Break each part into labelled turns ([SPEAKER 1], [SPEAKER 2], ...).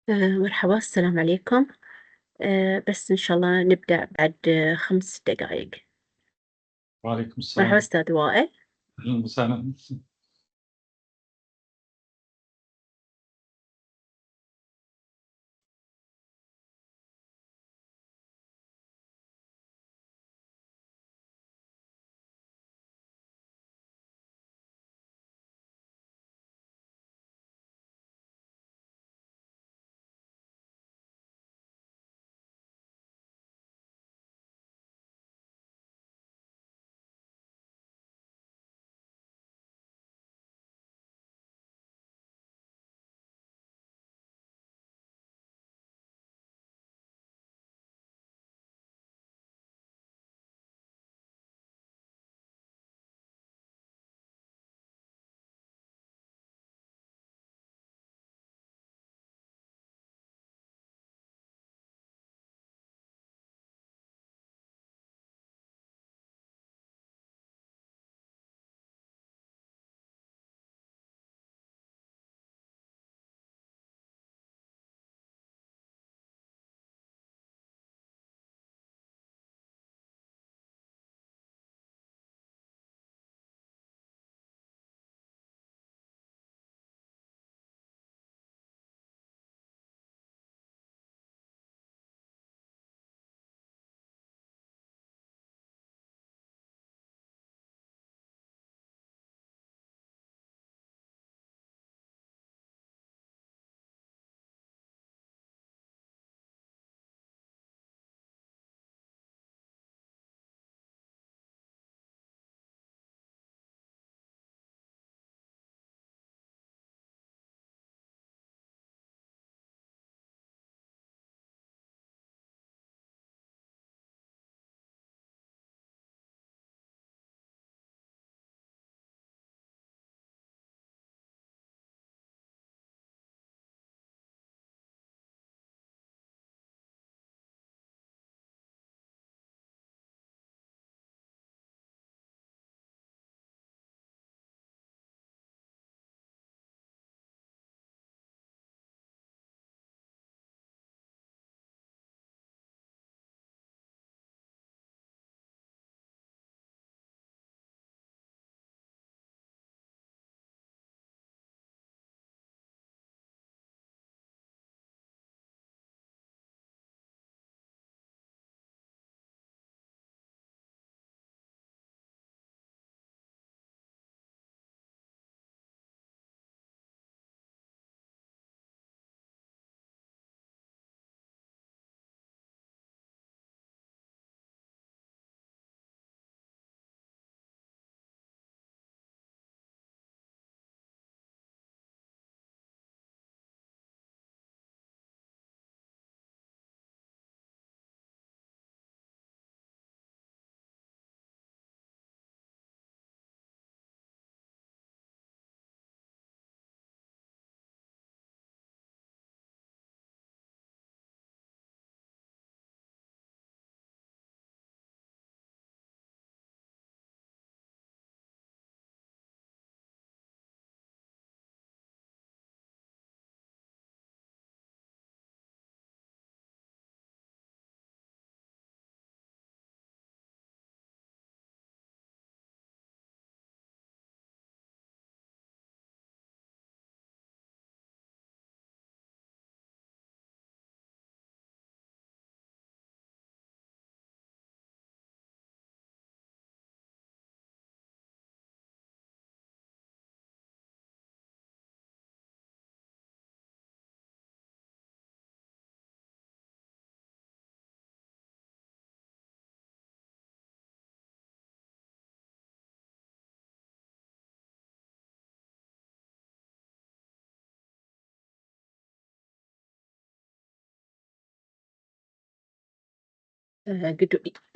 [SPEAKER 1] مرحبا، السلام عليكم. بس إن شاء الله نبدأ بعد 5 دقائق.
[SPEAKER 2] وعليكم
[SPEAKER 1] مرحبا
[SPEAKER 2] السلام.
[SPEAKER 1] أستاذ وائل.
[SPEAKER 2] أهلًا وسهلًا.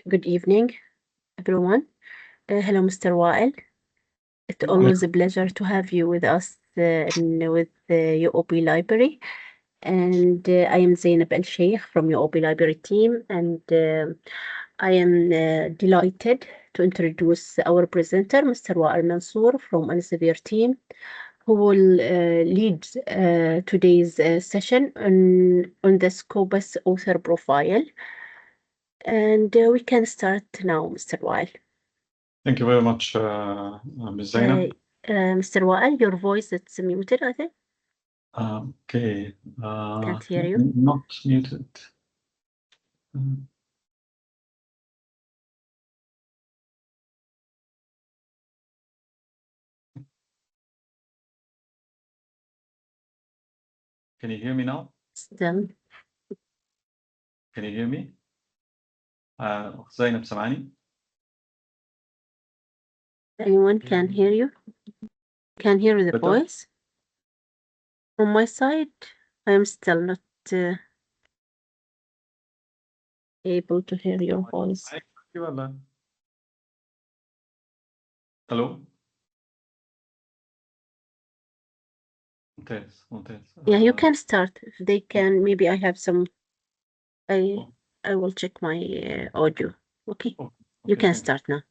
[SPEAKER 1] Good evening, everyone. Hello, Mr. Wael. It's always
[SPEAKER 2] وعليكم
[SPEAKER 1] a pleasure to have you with us with the UOB Library. And I am Zainab El Sheikh from UOB Library team, and I am delighted to introduce our presenter, Mr. Wael Mansour from Elesvier team. who will lead today's session on the Scopus author profile. And we can start now, Mr. Wael.
[SPEAKER 2] Thank you very much, Ms. Zainab.
[SPEAKER 1] Mr. Wael, your voice is muted, I think.
[SPEAKER 2] Okay.
[SPEAKER 1] Can't hear you.
[SPEAKER 2] Not muted. Can you hear me now?
[SPEAKER 1] Still.
[SPEAKER 2] Can you hear me? زينب سامعني؟
[SPEAKER 1] Anyone can hear you? Can hear the
[SPEAKER 2] Better?
[SPEAKER 1] voice? On my side, I am still not able to hear your voice.
[SPEAKER 2] Hello? ممتاز.
[SPEAKER 1] Yeah, you can start. If they can, maybe I have some. I will check my audio. Okay, you can start now.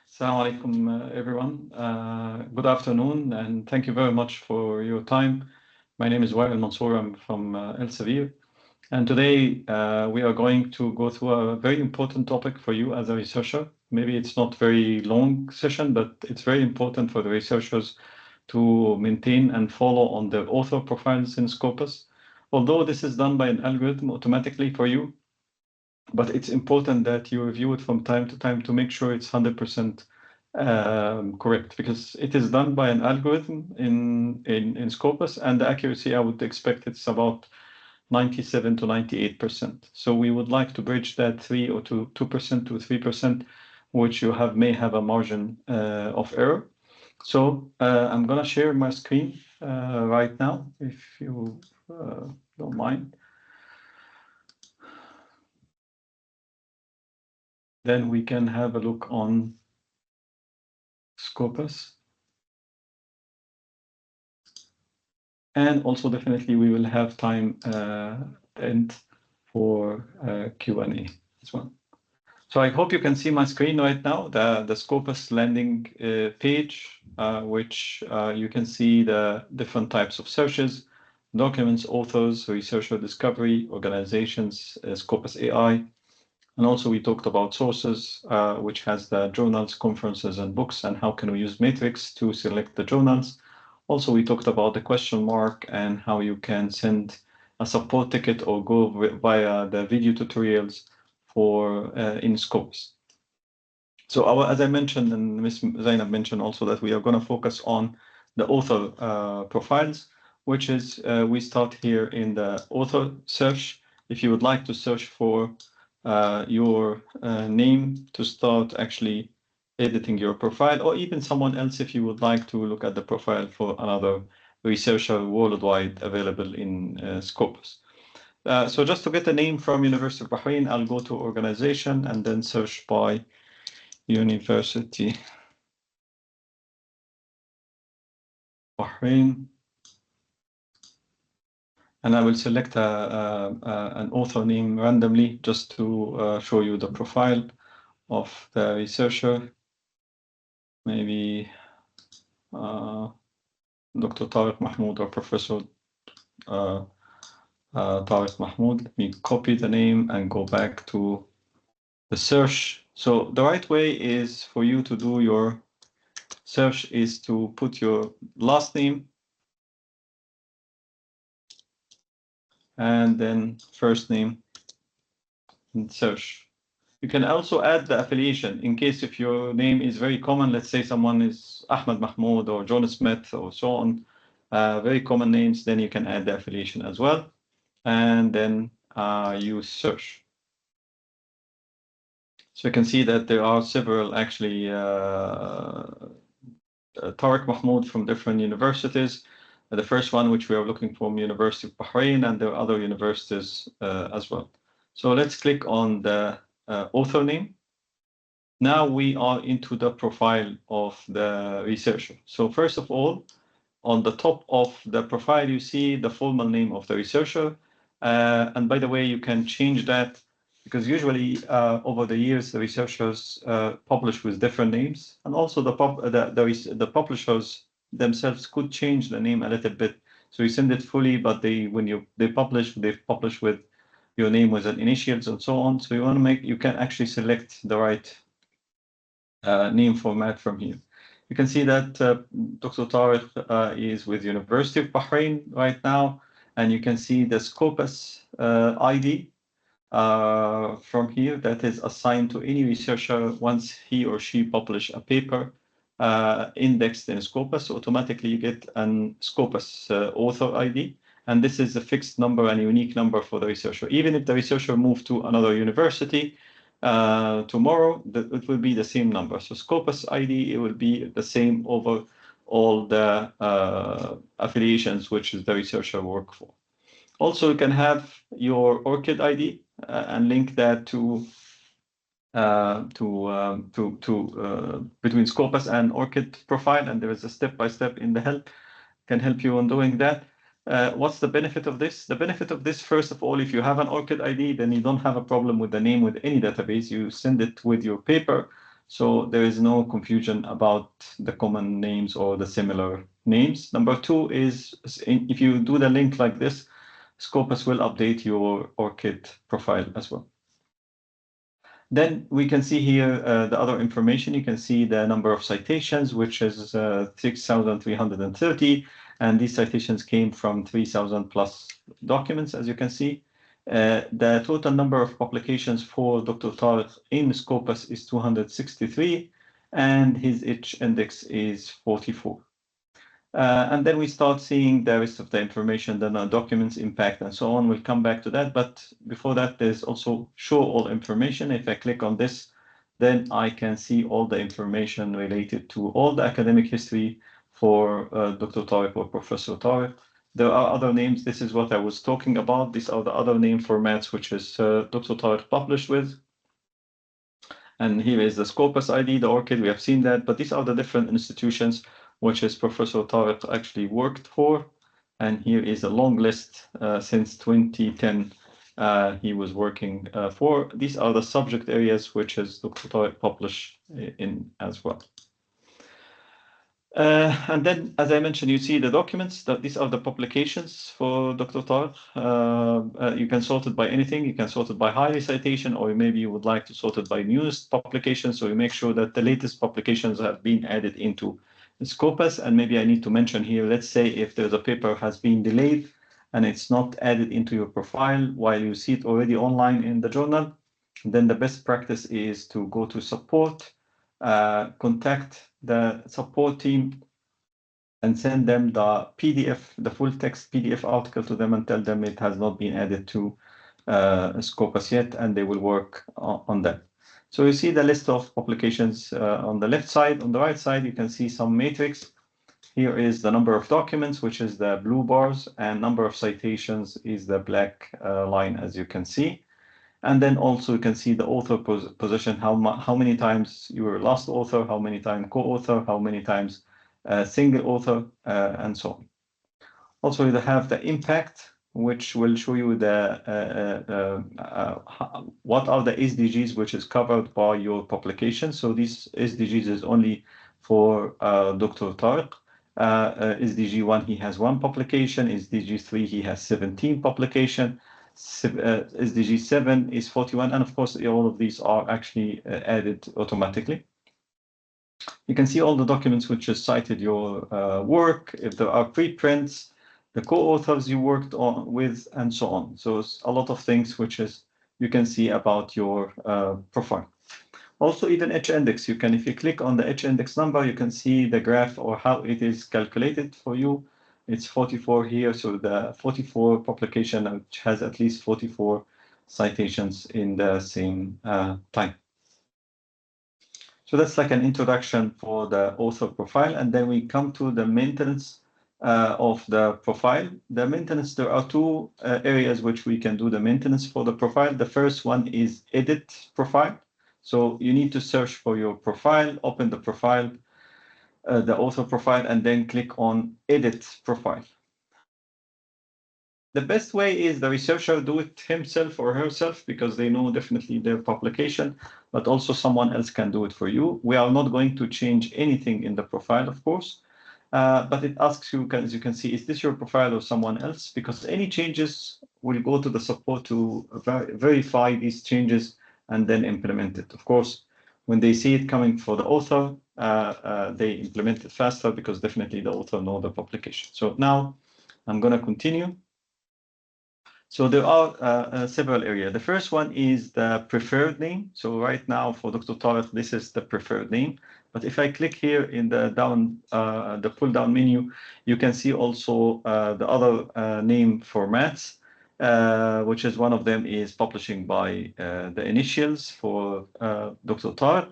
[SPEAKER 2] Assalamu alaikum, everyone. Good afternoon, and thank you very much for your time. My name is Wael Mansour. I'm from Elesvier. And today we are going to go through a very important topic for you as a researcher. Maybe it's not very long session, but it's very important for the researchers to maintain and follow on the author profiles in Scopus. Although this is done by an algorithm automatically for you, but it's important that you review it from time to time to make sure it's 100% correct, because it is done by an algorithm in Scopus, and the accuracy I would expect it's about 97 to 98%. So we would like to bridge that 2% to 3%, which you may have a margin of error. So I'm going to share my screen right now, if you don't mind. Then we can have a look on Scopus. And also definitely we will have time end for Q&A as well. So I hope you can see my screen right now, the Scopus landing page, which you can see the different types of searches, documents, authors, researcher discovery, organizations, Scopus AI. And also we talked about sources, which has the journals, conferences, and books, and how can we use Matrix to select the journals. Also, we talked about the question mark and how you can send a support ticket or go via the video tutorials for in Scopus. So as I mentioned, and Ms. Zainab mentioned also, that we are going to focus on the author profiles, which is we start here in the author search. If you would like to search for your name to start actually editing your profile, or even someone else if you would like to look at the profile for another researcher worldwide available in Scopus. So just to get a name from University of Bahrain, I'll go to organization and then search by University Bahrain. And I will select an author name randomly just to show you the profile of the researcher. Maybe Dr. Tariq Mahmoud or Professor Tariq Mahmoud. Let me copy the name and go back to the search. So the right way is for you to do your search is to put your last name and then first name and search. You can also add the affiliation in case if your name is very common. Let's say someone is Ahmed Mahmoud or John Smith or so on, very common names, then you can add the affiliation as well. And then you search. So you can see that there are several actually Tariq Mahmoud from different universities. The first one, which we are looking from University of Bahrain, and there are other universities as well. So let's click on the author name. Now we are into the profile of the researcher. So first of all, on the top of the profile, you see the formal name of the researcher. And by the way, you can change that because usually over the years, the researchers publish with different names. And also the publishers themselves could change the name a little bit. So you send it fully, but they publish with your name with an initials and so on. So you can actually select the right name format from here. You can see that Dr. Tariq is with University of Bahrain right now, and you can see the Scopus ID from here that is assigned to any researcher once he or she publish a paper indexed in Scopus. Automatically you get an Scopus author ID, and this is a fixed number and unique number for the researcher. Even if the researcher moved to another university tomorrow, it will be the same number. So Scopus ID, it will be the same over all the affiliations which is the researcher work for. Also, you can have your ORCID ID and link that between Scopus and ORCID profile, and there is a step-by-step in the help can help you on doing that. What's the benefit of this? The benefit of this, first of all, if you have an ORCID ID, then you don't have a problem with the name with any database. You send it with your paper, so there is no confusion about the common names or the similar names. Number two is if you do the link like this, Scopus will update your ORCID profile as well. Then we can see here the other information. You can see the number of citations, which is 6,330, and these citations came from 3,000 plus documents, as you can see. The total number of publications for Dr. Tariq in Scopus is 263, and his H index is 44. And then we start seeing the rest of the information, the documents, impact, and so on. We'll come back to that. But before that, there's also show all information. If I click on this, then I can see all the information related to all the academic history for Dr. Tariq or Professor Tariq. There are other names. This is what I was talking about. These are the other name formats, which is Dr. Tariq published with. And here is the Scopus ID, the ORCID, we have seen that, but these are the different institutions which is Professor Tariq actually worked for. And here is a long list since 2010 he was working for. These are the subject areas which is Dr. Tariq published in as well. And then, as I mentioned, you see the documents, that these are the publications for Dr. Tariq. You can sort it by anything. You can sort it by highly citation, or maybe you would like to sort it by newest publications. So you make sure that the latest publications have been added into Scopus. And maybe I need to mention here, let's say if there's a paper has been delayed and it's not added into your profile while you see it already online in the journal, then the best practice is to go to support, contact the support team and send them the PDF, the full text PDF article to them and tell them it has not been added to Scopus yet, and they will work on that. So you see the list of publications on the left side. On the right side, you can see some matrix. Here is the number of documents, which is the blue bars, and number of citations is the black line, as you can see. And then also you can see the author position, how many times you were last author, how many times co-author, how many times single author, and so on. Also, you have the impact, which will show you the what are the SDGs which is covered by your publication. So these SDGs is only for Dr. Tariq. SDG 1, he has 1 publication. SDG 3, he has 17 publication. SDG 7 is 41, and of course all of these are actually added automatically. You can see all the documents which is cited your work, if there are preprints, the co-authors you worked on with, and so on. So it's a lot of things which is you can see about your profile. Also, even H-index, you can, if you click on the H-index number, you can see the graph or how it is calculated for you. It's 44 here, so the 44 publication which has at least 44 citations in the same time. So that's like an introduction for the author profile, and then we come to the maintenance of the profile. The maintenance, there are 2 areas which we can do the maintenance for the profile. The first one is edit profile. So you need to search for your profile, open the profile, the author profile, and then click on edit profile. The best way is the researcher do it himself or herself because they know definitely their publication, but also someone else can do it for you. We are not going to change anything in the profile, of course. but it asks you, as you can see, is this your profile or someone else? Because any changes will go to the support to verify these changes and then implement it. Of course, when they see it coming for the author, they implement it faster because definitely the author knows the publication. So now I'm going to continue. So there are several areas. The first one is the preferred name. So right now for Dr. Tariq, this is the preferred name. But if I click here in the pull down menu, you can see also the other name formats, which is one of them is publishing by the initials for Dr. Tariq.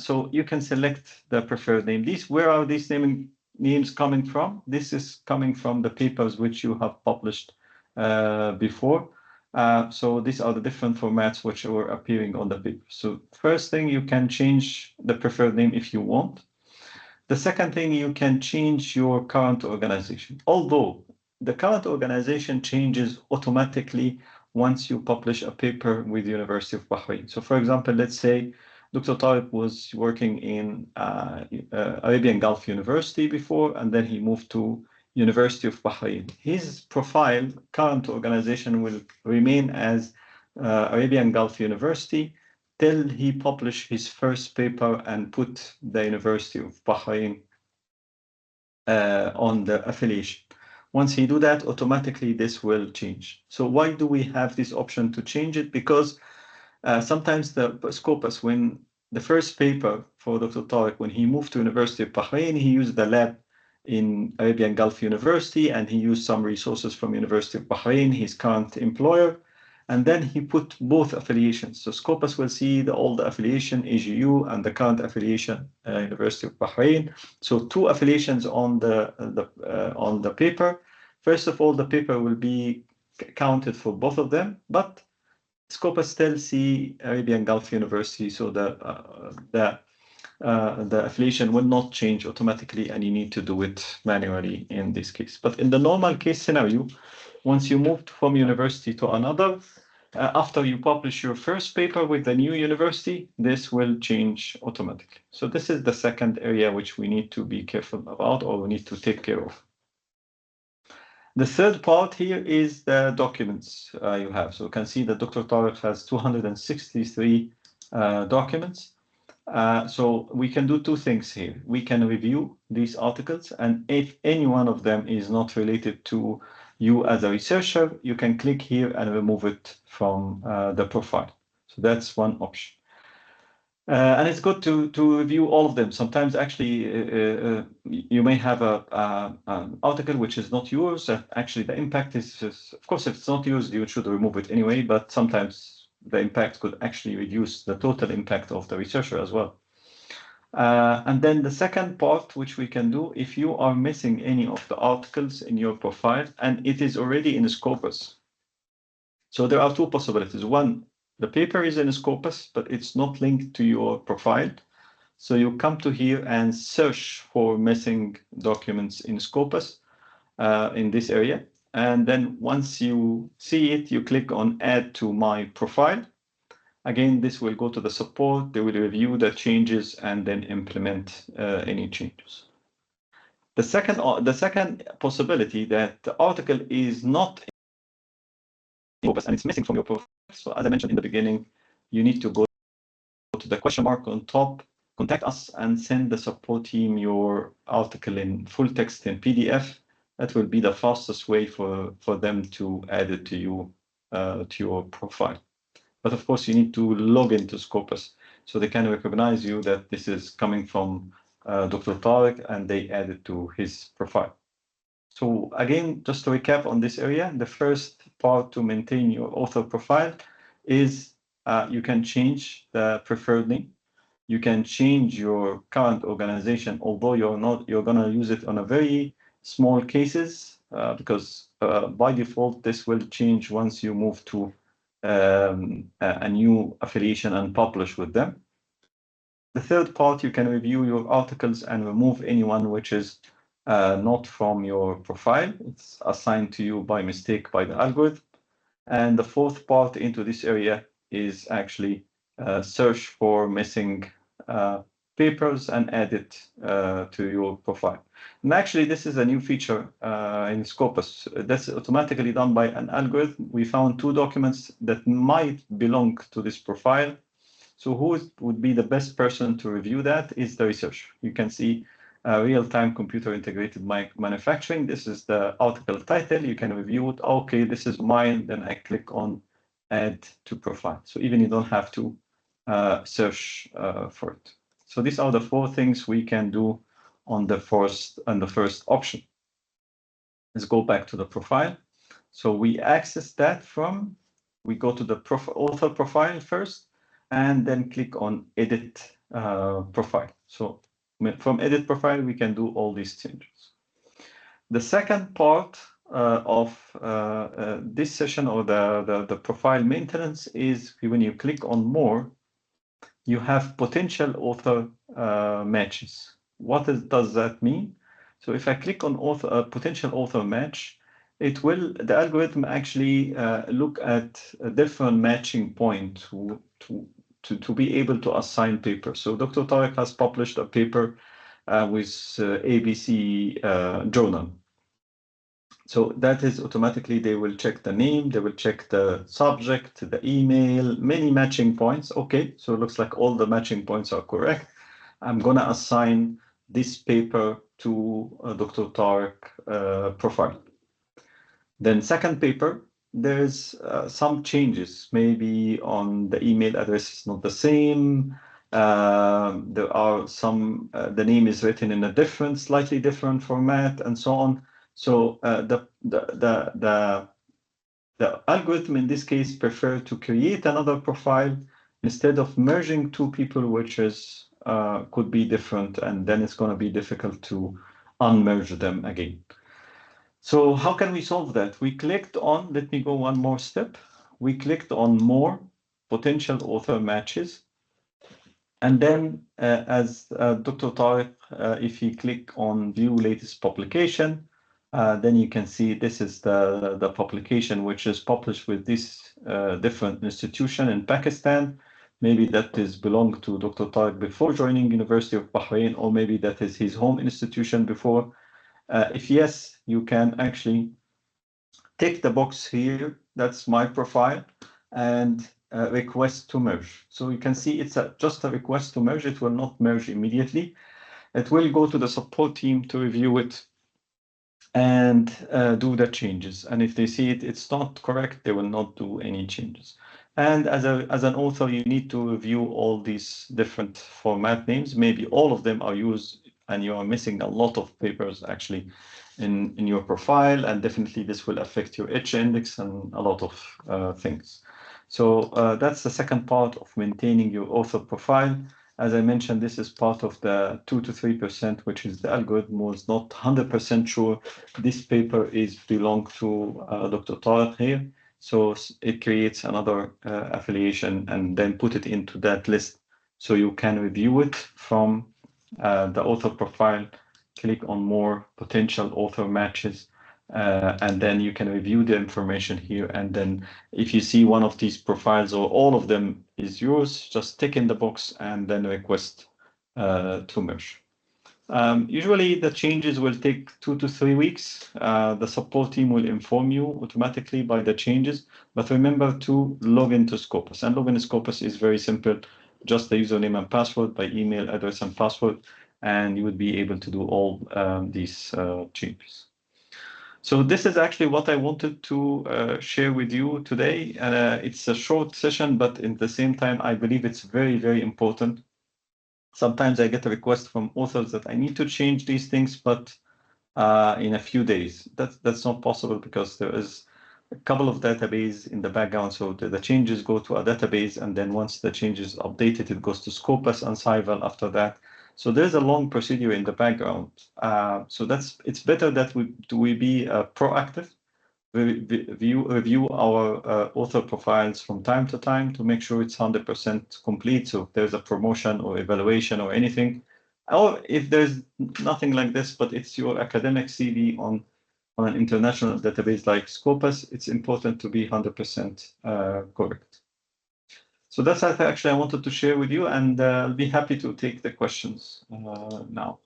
[SPEAKER 2] So you can select the preferred name. Where are these names coming from? This is coming from the papers which you have published before. So these are the different formats which were appearing on the paper. So first thing, you can change the preferred name if you want. The second thing, you can change your current organization. Although the current organization changes automatically once you publish a paper with the University of Bahrain. So for example, let's say Dr. Tariq was working in Arabian Gulf University before, and then he moved to University of Bahrain. His profile, current organization will remain as Arabian Gulf University till he published his first paper and put the University of Bahrain on the affiliation. Once he do that, automatically this will change. So why do we have this option to change it? Because sometimes the Scopus, when the first paper for Dr. Tariq, when he moved to University of Bahrain, he used the lab in Arabian Gulf University, and he used some resources from University of Bahrain, his current employer, and then he put both affiliations. So Scopus will see all the affiliation, AGU, and the current affiliation, University of Bahrain. So two affiliations on the paper. First of all, the paper will be counted for both of them, but Scopus still see Arabian Gulf University, so the affiliation will not change automatically, and you need to do it manually in this case. But in the normal case scenario, once you moved from university to another, after you publish your first paper with the new university, this will change automatically. So this is the second area which we need to be careful about, or we need to take care of. The third part here is the documents you have. So you can see that Dr. Tariq has 263 documents. So we can do two things here. We can review these articles, and if any one of them is not related to you as a researcher, you can click here and remove it from the profile. So that's one option. And it's good to review all of them. Sometimes actually you may have an article which is not yours. Actually, the impact is just, of course, if it's not yours, you should remove it anyway, but sometimes the impact could actually reduce the total impact of the researcher as well. And then the second part, which we can do, if you are missing any of the articles in your profile and it is already in Scopus. So there are two possibilities. One, the paper is in Scopus, but it's not linked to your profile. So you come to here and search for missing documents in Scopus in this area. And then once you see it, you click on Add to my profile. Again, this will go to the support. They will review the changes and then implement any changes. The second possibility that the article is not in Scopus and it's missing from your profile. So as I mentioned in the beginning, you need to go to the question mark on top, contact us, and send the support team your article in full text in PDF. That will be the fastest way for them to add it to you to your profile. But of course, you need to log into Scopus so they can recognize you that this is coming from Dr. Tariq, and they add it to his profile. So again, just to recap on this area, the first part to maintain your author profile is you can change the preferred name. You can change your current organization, although you're gonna use it on a very small cases because by default, this will change once you move to a new affiliation and publish with them. The third part, you can review your articles and remove anyone which is not from your profile. It's assigned to you by mistake by the algorithm. And the fourth part into this area is actually search for missing papers and add it to your profile. And actually, this is a new feature in Scopus. That's automatically done by an algorithm. We found 2 documents that might belong to this profile. So who would be the best person to review that is the researcher. You can see real-time computer integrated manufacturing. This is the article title. You can review it. Okay, this is mine. Then I click on add to profile. So even you don't have to search for it. So these are the 4 things we can do on the first option. Let's go back to the profile. So we access that we go to the author profile first, and then click on edit profile. So from edit profile, we can do all these changes. The second part of this session, or the profile maintenance, is when you click on more, you have potential author matches. What does that mean? So if I click on potential author match, the algorithm actually look at a different matching point to be able to assign papers. So Dr. Tariq has published a paper with ABC journal. So that is automatically, they will check the name, they will check the subject, the email, many matching points. Okay, so it looks like all the matching points are correct. I'm going to assign this paper to Dr. Tariq profile. Then second paper, there's some changes. Maybe on the email address is not the same. There are some, the name is written in a slightly different format, and so on. So the algorithm in this case prefer to create another profile instead of merging 2 people, which is could be different, and then it's going to be difficult to unmerge them again. So how can we solve that? We clicked on, let me go one more step. We clicked on more potential author matches. And then as Dr. Tariq, if you click on view latest publication, then you can see this is the publication which is published with this different institution in Pakistan. Maybe that is belonged to Dr. Tariq before joining University of Bahrain, or maybe that is his home institution before. If yes, you can actually tick the box here. That's my profile, and request to merge. So you can see it's just a request to merge. It will not merge immediately. It will go to the support team to review it and do the changes. And if they see it's not correct, they will not do any changes. And as an author, you need to review all these different format names. Maybe all of them are used, and you are missing a lot of papers actually in your profile, and definitely this will affect your H index and a lot of things. So that's the second part of maintaining your author profile. As I mentioned, this is part of the 2 to 3%, which is the algorithm was not 100% sure this paper belong to Dr. Tariq here. So it creates another affiliation and then put it into that list, so you can review it from the author profile. Click on more potential author matches, and then you can review the information here. And then if you see one of these profiles or all of them is yours, just tick in the box and then request to merge. Usually the changes will take 2 to 3 weeks. The support team will inform you automatically by the changes, but remember to log into Scopus. And login to Scopus is very simple, just the username and password by email address and password, and you would be able to do all these changes. So this is actually what I wanted to share with you today. It's a short session, but at the same time, I believe it's very, very important. Sometimes I get a request from authors that I need to change these things, but in a few days. That's not possible because there is a couple of database in the background. So the changes go to a database, and then once the change is updated, it goes to Scopus and Cyval after that. So there's a long procedure in the background. So it's better that we be proactive. Review our author profiles from time to time to make sure it's 100% complete. So if there's a promotion or evaluation or anything, or if there's nothing like this, but it's your academic CV on an international database like Scopus, it's important to be 100% correct. So that's actually I wanted to share with you, and I'll be happy to take the questions now.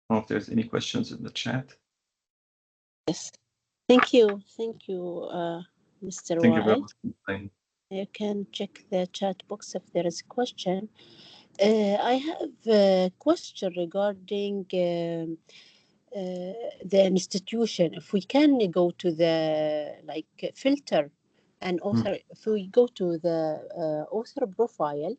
[SPEAKER 2] I don't know if there's any questions in the chat.
[SPEAKER 1] Yes. Thank you, Mr.
[SPEAKER 2] Thank you very
[SPEAKER 1] Wael.
[SPEAKER 2] much.
[SPEAKER 1] You can check the chat box if there is a question. I have a question regarding the institution. If we can go to the filter an author, if we go to the author profile,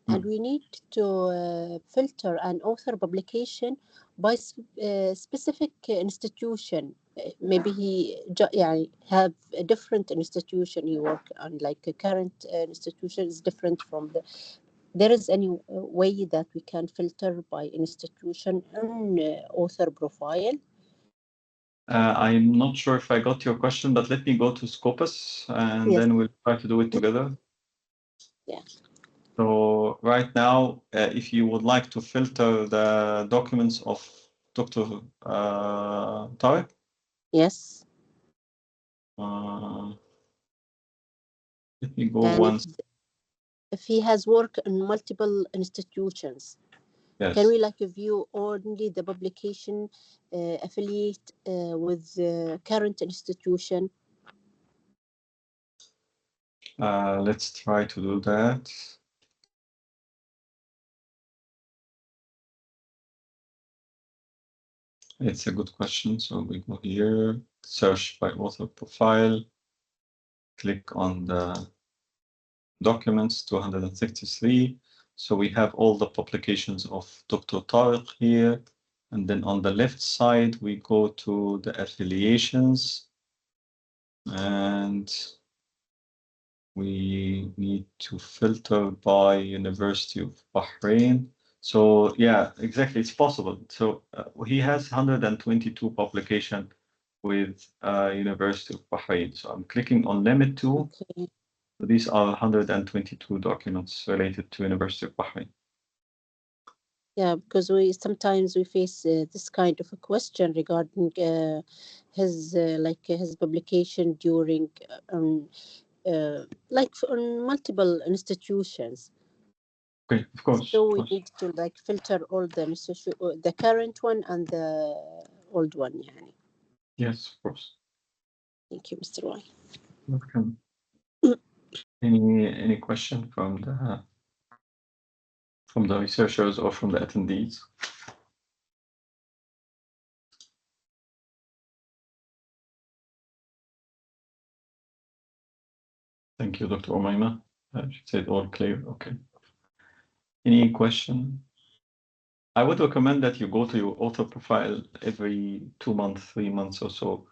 [SPEAKER 1] and we need to filter an author publication by specific institution. Maybe he have a different institution he work on, like a current institution is different from the. There is any way that we can filter by institution on author profile?
[SPEAKER 2] I'm not sure if I got your question, but let me go to Scopus and
[SPEAKER 1] Yes.
[SPEAKER 2] then we'll try to do it together.
[SPEAKER 1] Yeah.
[SPEAKER 2] So right now, if you would like to filter the documents of Dr. Tariq,
[SPEAKER 1] Yes.
[SPEAKER 2] let me go
[SPEAKER 1] And
[SPEAKER 2] once.
[SPEAKER 1] if he has worked in multiple institutions,
[SPEAKER 2] Yes.
[SPEAKER 1] can we view only the publication affiliate with the current institution?
[SPEAKER 2] Let's try to do that. It's a good question. So we go here, search by author profile, click on the documents 263. So we have all the publications of Dr. Tariq here. And then on the left side, we go to the affiliations and we need to filter by University of Bahrain. So yeah, exactly, it's possible. So he has 122 publication with University of Bahrain. So I'm clicking on limit to.
[SPEAKER 1] Okay.
[SPEAKER 2] So these are 122 documents related to University of Bahrain.
[SPEAKER 1] Yeah, because sometimes we face this kind of a question regarding his his publication during on multiple institutions.
[SPEAKER 2] Okay, of course.
[SPEAKER 1] So we need to filter all the the current one and the old one. Yani.
[SPEAKER 2] Yes, of course.
[SPEAKER 1] Thank you, Mr. Wael.
[SPEAKER 2] Welcome. Any question from the researchers or from the attendees? Thank you, Dr. Umayma. She said all clear. Okay. Any question? I would recommend that you go to your author profile every 2 months, 3 months or so.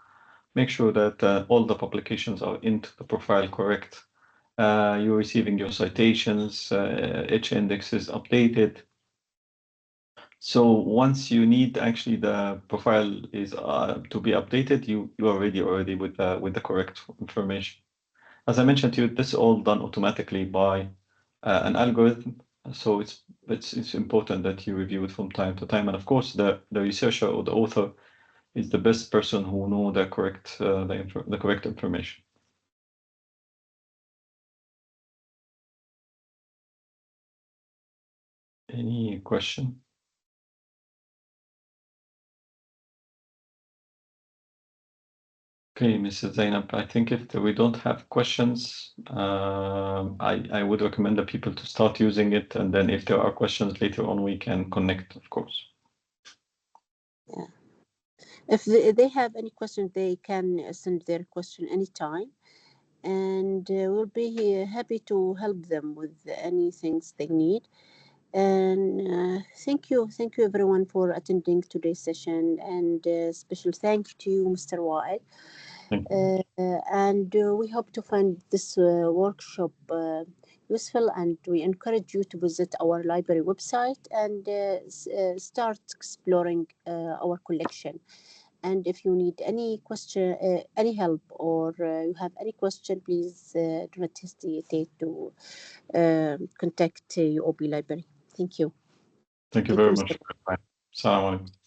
[SPEAKER 2] Make sure that all the publications are into the profile correct. You're receiving your citations, each index is updated. So once you need actually the profile is to be updated, you are ready already with the correct information. As I mentioned to you, this is all done automatically by an algorithm. So it's important that you review it from time to time. And of course, the researcher or the author is the best person who know the correct the correct information. Any question? Okay, Mrs. Zainab, I think if we don't have questions, I would recommend the people to start using it, and then if there are questions later on, we can connect, of course.
[SPEAKER 1] Yeah. If they have any questions, they can send their question anytime, and we'll be happy to help them with any things they need. And thank you everyone for attending today's session, and special thank you to you, Mr. Wael.
[SPEAKER 2] Thank you.
[SPEAKER 1] And we hope to find this workshop useful, and we encourage you to visit our library website and start exploring our collection. And if you need any question, any help, or you have any question, please do not hesitate to contact UOB Library. Thank you.
[SPEAKER 2] Thank you very
[SPEAKER 1] Mr.
[SPEAKER 2] much for your time. Assalamu alaikum.